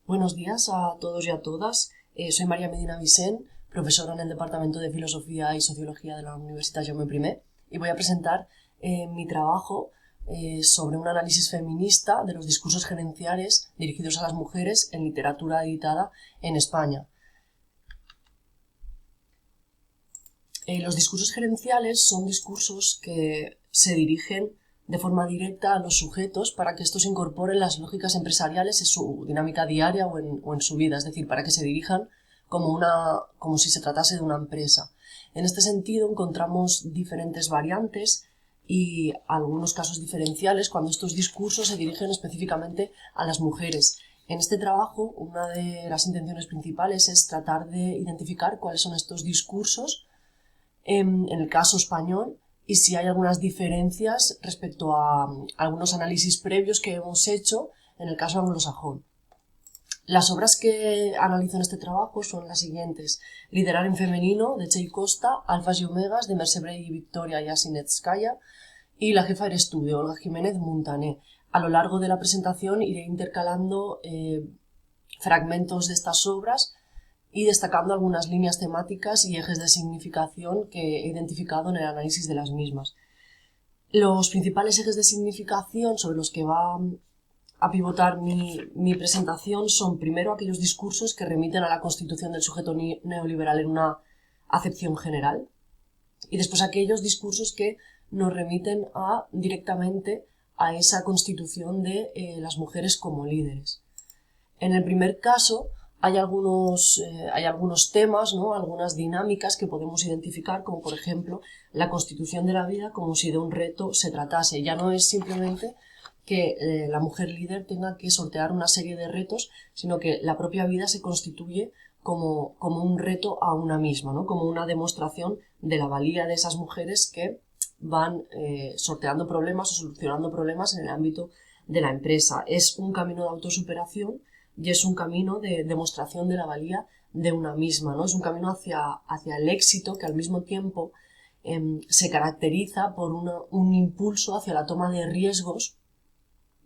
Buenos días a todos y a todas. Soy María Medina Vicent, profesora en el Departamento de Filosofía y Sociología de la Universitat Jaume I, y voy a presentar mi trabajo sobre un análisis feminista de los discursos gerenciales dirigidos a las mujeres en literatura editada en España. Los discursos gerenciales son discursos que se dirigen de forma directa a los sujetos para que estos incorporen las lógicas empresariales en su dinámica diaria o en su vida, es decir, para que se dirijan como si se tratase de una empresa. En este sentido, encontramos diferentes variantes y algunos casos diferenciales cuando estos discursos se dirigen específicamente a las mujeres. En este trabajo, una de las intenciones principales es tratar de identificar cuáles son estos discursos en el caso español y si hay algunas diferencias respecto a algunos análisis previos que hemos hecho en el caso anglosajón. Las obras que analizo en este trabajo son las siguientes: Liderar en femenino, de Chey Costa, Alfas y Omegas, de Merce Bray y Victoria Yasinetskaya, y La jefa eres tú, de Olga Jiménez Montané. A lo largo de la presentación iré intercalando fragmentos de estas obras y destacando algunas líneas temáticas y ejes de significación que he identificado en el análisis de las mismas. Los principales ejes de significación sobre los que va a pivotar mi presentación son, primero, aquellos discursos que remiten a la constitución del sujeto neoliberal en una acepción general, y después aquellos discursos que nos remiten directamente a esa constitución de las mujeres como líderes. En el primer caso, hay algunos temas, ¿no? Algunas dinámicas que podemos identificar, como por ejemplo la constitución de la vida como si de un reto se tratase. Ya no es simplemente que la mujer líder tenga que sortear una serie de retos, sino que la propia vida se constituye como un reto a una misma, ¿no? Como una demostración de la valía de esas mujeres que van sorteando problemas o solucionando problemas en el ámbito de la empresa. Es un camino de autosuperación y es un camino de demostración de la valía de una misma, ¿no? Es un camino hacia el éxito que al mismo tiempo se caracteriza por un impulso hacia la toma de riesgos,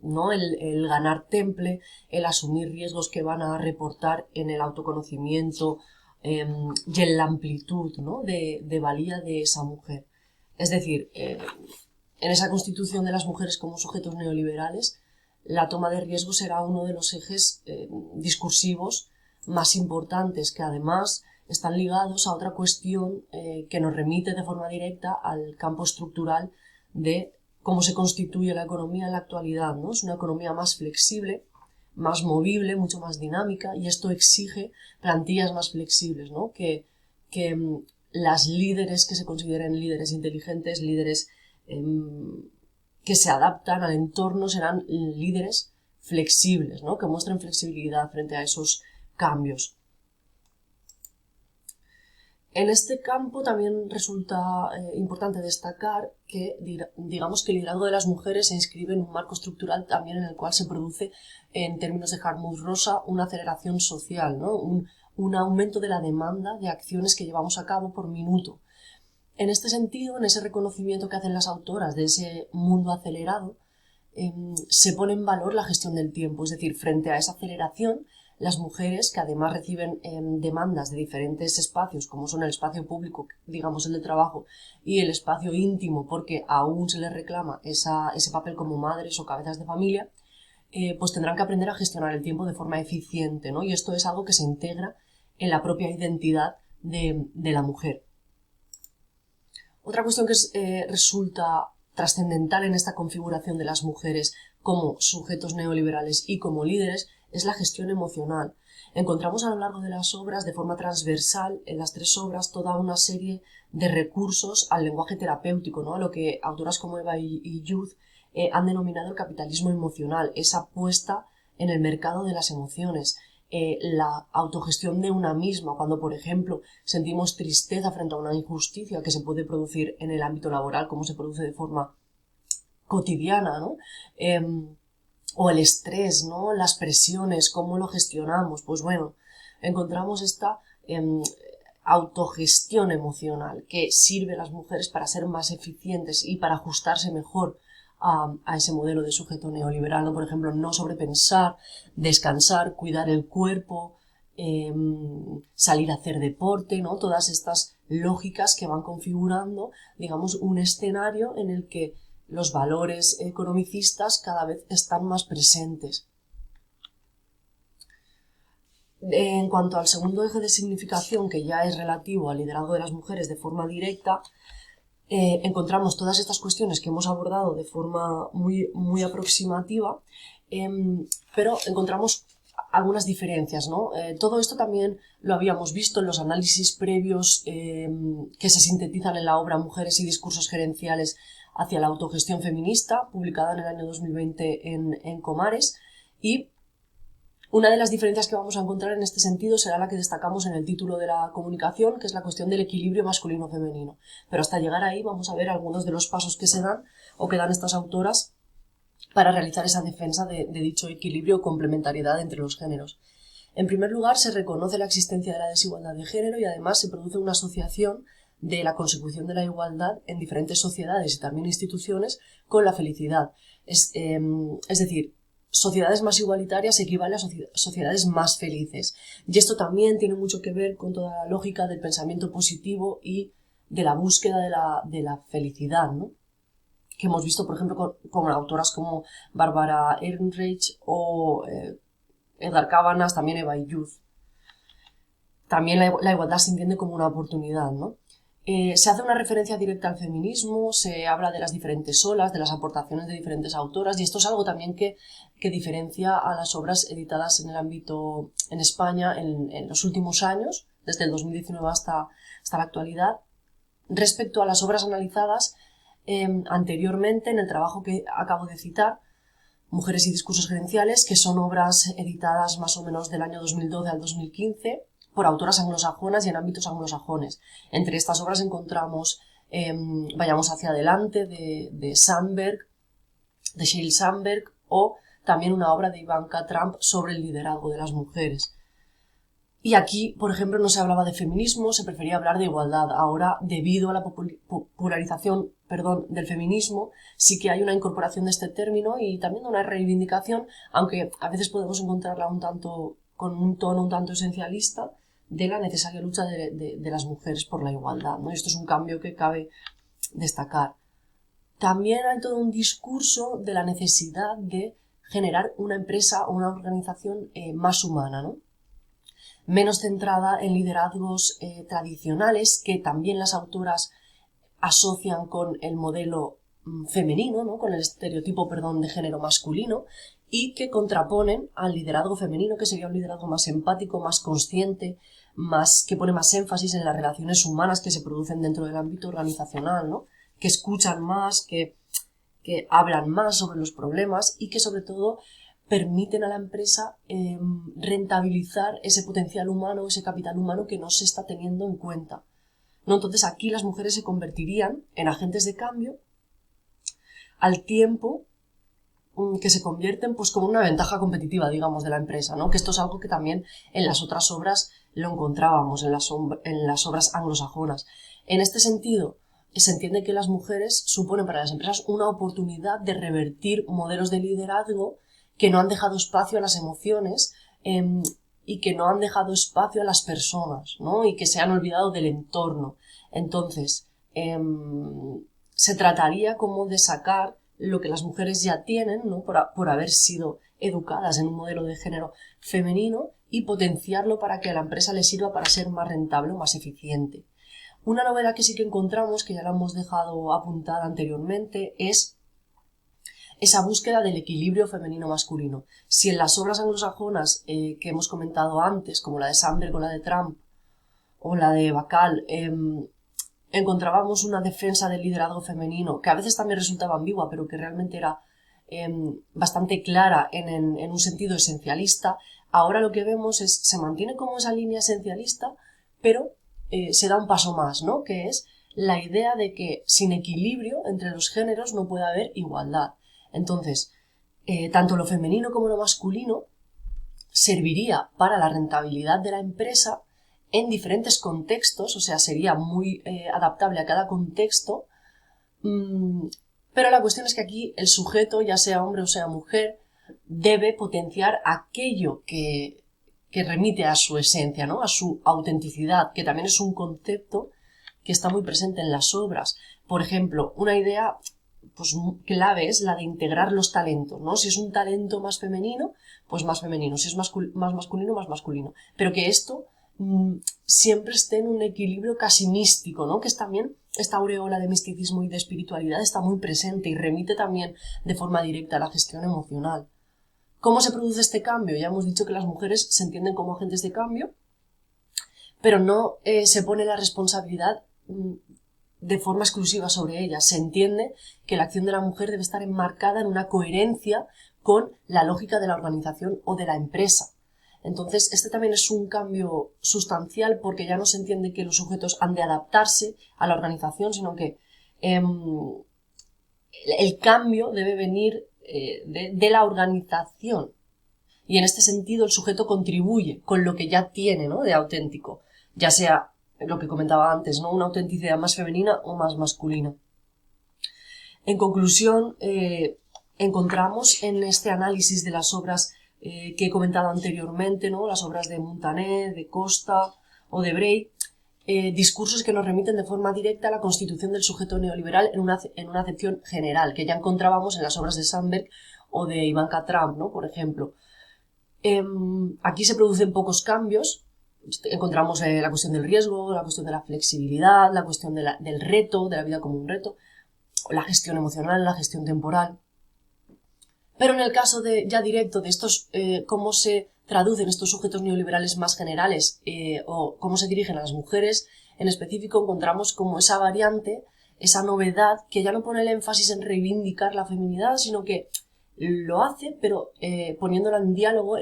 ¿no? El ganar temple, el asumir riesgos que van a reportar en el autoconocimiento y en la amplitud, ¿no? de valía de esa mujer. Es decir, en esa constitución de las mujeres como sujetos neoliberales, la toma de riesgo será uno de los ejes discursivos más importantes, que además están ligados a otra cuestión que nos remite de forma directa al campo estructural de cómo se constituye la economía en la actualidad, ¿no? Es una economía más flexible, más movible, mucho más dinámica, y esto exige plantillas más flexibles, ¿no? Que las líderes que se consideren líderes inteligentes, líderes que se adaptan al entorno, serán líderes flexibles, ¿no? Que muestren flexibilidad frente a esos cambios. En este campo también resulta importante destacar que, digamos, que el liderazgo de las mujeres se inscribe en un marco estructural también en el cual se produce, en términos de Hartmut Rosa, una aceleración social, ¿no? Un aumento de la demanda de acciones que llevamos a cabo por minuto. En este sentido, en ese reconocimiento que hacen las autoras de ese mundo acelerado, se pone en valor la gestión del tiempo, es decir, frente a esa aceleración, las mujeres, que además reciben demandas de diferentes espacios, como son el espacio público, digamos el de trabajo, y el espacio íntimo, porque aún se les reclama ese papel como madres o cabezas de familia, pues tendrán que aprender a gestionar el tiempo de forma eficiente, ¿no? Y esto es algo que se integra en la propia identidad de la mujer. Otra cuestión que resulta trascendental en esta configuración de las mujeres como sujetos neoliberales y como líderes es la gestión emocional. Encontramos a lo largo de las obras, de forma transversal, en las tres obras, toda una serie de recursos al lenguaje terapéutico, ¿no? A lo que autoras como Eva y Youth han denominado el capitalismo emocional, esa puesta en el mercado de las emociones. La autogestión de una misma, cuando por ejemplo sentimos tristeza frente a una injusticia que se puede producir en el ámbito laboral, como se produce de forma cotidiana, ¿no? O el estrés, ¿no? Las presiones, cómo lo gestionamos. Pues bueno, encontramos esta autogestión emocional que sirve a las mujeres para ser más eficientes y para ajustarse mejor a ese modelo de sujeto neoliberal, ¿no? Por ejemplo, no sobrepensar, descansar, cuidar el cuerpo, salir a hacer deporte, ¿no? Todas estas lógicas que van configurando, digamos, un escenario en el que los valores economicistas cada vez están más presentes. En cuanto al segundo eje de significación, que ya es relativo al liderazgo de las mujeres de forma directa, encontramos todas estas cuestiones que hemos abordado de forma muy aproximativa, pero encontramos algunas diferencias, ¿no? Todo esto también lo habíamos visto en los análisis previos que se sintetizan en la obra Mujeres y discursos gerenciales hacia la autogestión feminista, publicada en el año 2020 en Comares, y una de las diferencias que vamos a encontrar en este sentido será la que destacamos en el título de la comunicación, que es la cuestión del equilibrio masculino-femenino. Pero hasta llegar ahí vamos a ver algunos de los pasos que se dan o que dan estas autoras para realizar esa defensa de dicho equilibrio o complementariedad entre los géneros. En primer lugar, se reconoce la existencia de la desigualdad de género y además se produce una asociación de la consecución de la igualdad en diferentes sociedades y también instituciones con la felicidad. Es decir, sociedades más igualitarias equivale a sociedades más felices. Y esto también tiene mucho que ver con toda la lógica del pensamiento positivo y de la búsqueda de la felicidad, ¿no? Que hemos visto, por ejemplo, con autoras como Barbara Ehrenreich o Edgar Cabanas, también Eva Illouz. También la igualdad se entiende como una oportunidad, ¿no? Se hace una referencia directa al feminismo, se habla de las diferentes olas, de las aportaciones de diferentes autoras, y esto es algo también que diferencia a las obras editadas en el ámbito en España en los últimos años, desde el 2019 hasta la actualidad, respecto a las obras analizadas anteriormente en el trabajo que acabo de citar, Mujeres y discursos gerenciales, que son obras editadas más o menos del año 2012 al 2015, por autoras anglosajonas y en ámbitos anglosajones. Entre estas obras encontramos Vayamos hacia adelante, de Sandberg, de Sheryl Sandberg, o también una obra de Ivanka Trump sobre el liderazgo de las mujeres. Y aquí, por ejemplo, no se hablaba de feminismo, se prefería hablar de igualdad. Ahora, debido a la popularización del feminismo, sí que hay una incorporación de este término y también una reivindicación, aunque a veces podemos encontrarla con un tono un tanto esencialista, de la necesaria lucha de las mujeres por la igualdad, ¿no? Y esto es un cambio que cabe destacar. También hay todo un discurso de la necesidad de generar una empresa o una organización más humana, ¿no? Menos centrada en liderazgos tradicionales que también las autoras asocian con el modelo femenino, ¿no? Con el estereotipo, de género masculino, y que contraponen al liderazgo femenino, que sería un liderazgo más empático, más consciente, que pone más énfasis en las relaciones humanas que se producen dentro del ámbito organizacional, ¿no? Que escuchan más, que hablan más sobre los problemas y que sobre todo permiten a la empresa rentabilizar ese potencial humano, ese capital humano que no se está teniendo en cuenta, ¿no? Entonces aquí las mujeres se convertirían en agentes de cambio al tiempo que se convierten pues como una ventaja competitiva, digamos, de la empresa, ¿no? Que esto es algo que también en las otras obras lo encontrábamos, en las obras anglosajonas. En este sentido, se entiende que las mujeres suponen para las empresas una oportunidad de revertir modelos de liderazgo que no han dejado espacio a las emociones y que no han dejado espacio a las personas, ¿no? Y que se han olvidado del entorno. Entonces, se trataría como de sacar lo que las mujeres ya tienen, ¿no? por haber sido educadas en un modelo de género femenino y potenciarlo para que a la empresa le sirva para ser más rentable o más eficiente. Una novedad que sí que encontramos, que ya la hemos dejado apuntada anteriormente, es esa búsqueda del equilibrio femenino-masculino. Si en las obras anglosajonas que hemos comentado antes, como la de Sandberg o la de Trump o la de Bacall, encontrábamos una defensa del liderazgo femenino, que a veces también resultaba ambigua, pero que realmente era bastante clara en un sentido esencialista, ahora lo que vemos se mantiene como esa línea esencialista, pero se da un paso más, ¿no? Que es la idea de que sin equilibrio entre los géneros no puede haber igualdad. Entonces, tanto lo femenino como lo masculino serviría para la rentabilidad de la empresa en diferentes contextos, o sea, sería muy adaptable a cada contexto, Pero la cuestión es que aquí el sujeto, ya sea hombre o sea mujer, debe potenciar aquello que remite a su esencia, ¿no? A su autenticidad, que también es un concepto que está muy presente en las obras. Por ejemplo, una idea pues clave es la de integrar los talentos, ¿no? Si es un talento más femenino, pues más femenino. Si es más masculino, más masculino. Pero que esto siempre esté en un equilibrio casi místico, ¿no? Que es también esta aureola de misticismo y de espiritualidad está muy presente y remite también de forma directa a la gestión emocional. ¿Cómo se produce este cambio? Ya hemos dicho que las mujeres se entienden como agentes de cambio, pero no se pone la responsabilidad de forma exclusiva sobre ellas. Se entiende que la acción de la mujer debe estar enmarcada en una coherencia con la lógica de la organización o de la empresa. Entonces, este también es un cambio sustancial porque ya no se entiende que los sujetos han de adaptarse a la organización, sino que el cambio debe venir de la organización. Y en este sentido el sujeto contribuye con lo que ya tiene, ¿no? De auténtico, ya sea lo que comentaba antes, ¿no? Una autenticidad más femenina o más masculina. En conclusión, encontramos en este análisis de las obras que he comentado anteriormente, ¿no? Las obras de Montaner, de Costa o de Bray, discursos que nos remiten de forma directa a la constitución del sujeto neoliberal en una acepción general, que ya encontrábamos en las obras de Sandberg o de Ivanka Trump, ¿no? Por ejemplo. Aquí se producen pocos cambios. Encontramos la cuestión del riesgo, la cuestión de la flexibilidad, la cuestión del reto, de la vida como un reto, la gestión emocional, la gestión temporal. Pero en el caso ya directo de estos, cómo se traducen estos sujetos neoliberales más generales o cómo se dirigen a las mujeres, en específico encontramos como esa variante, esa novedad que ya no pone el énfasis en reivindicar la feminidad, sino que lo hace, pero poniéndola en diálogo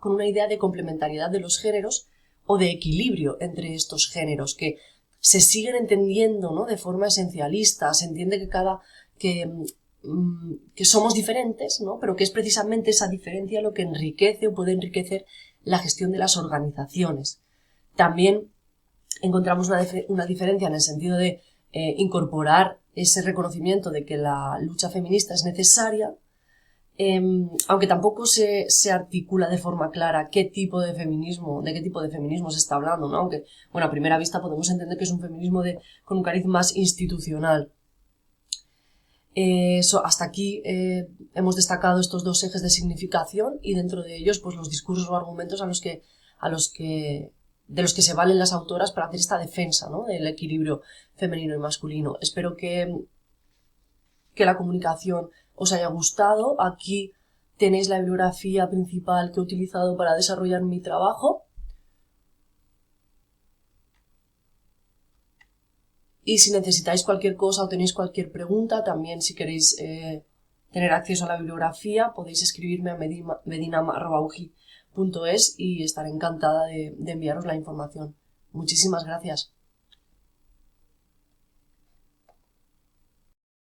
con una idea de complementariedad de los géneros o de equilibrio entre estos géneros, que se siguen entendiendo, ¿no? De forma esencialista. Se entiende que somos diferentes, ¿no? Pero que es precisamente esa diferencia lo que enriquece o puede enriquecer la gestión de las organizaciones. También encontramos una diferencia en el sentido de incorporar ese reconocimiento de que la lucha feminista es necesaria, aunque tampoco se articula de forma clara de qué tipo de feminismo se está hablando, ¿no? Aunque, bueno, a primera vista podemos entender que es un feminismo con un cariz más institucional. Hasta aquí hemos destacado estos dos ejes de significación y dentro de ellos pues los discursos o argumentos de los que se valen las autoras para hacer esta defensa, ¿no? Del equilibrio femenino y masculino. Espero que la comunicación os haya gustado. Aquí tenéis la bibliografía principal que he utilizado para desarrollar mi trabajo. Y si necesitáis cualquier cosa o tenéis cualquier pregunta, también si queréis tener acceso a la bibliografía, podéis escribirme a medinam@uji.es y estaré encantada de enviaros la información. Muchísimas gracias.